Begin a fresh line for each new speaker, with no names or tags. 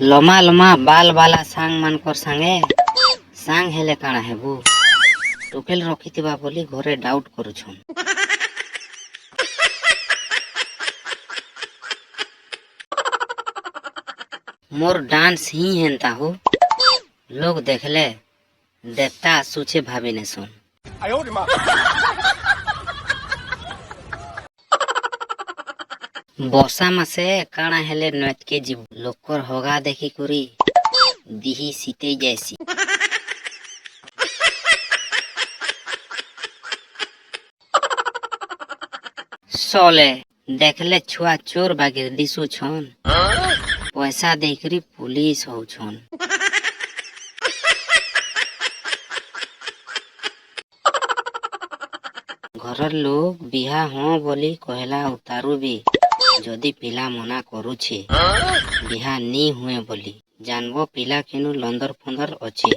लमा लमा बाल बाला सांग मानकर सांगे सांग हेले काଣା हेबू टोकेल रखिथिबा बोली घरे डाउट करूछन। मोर डांस ही हेनता हो लोग देखले देवता सुचे भाविने सुन। बसा मासे काଣା हेले नैत के जीव लोकर होगा देखी करी दिही सीते जैसी। सोले देखले छुआ चोर बागे दिसु छन पैसा देखरी पुलिस हो छन। घर लोग बिहा हो बोली कहला उतारू भी जदि पिला मना करूछे बिहा नी हुए बोली जानबो पिला केनु लंदर फंदर अछि।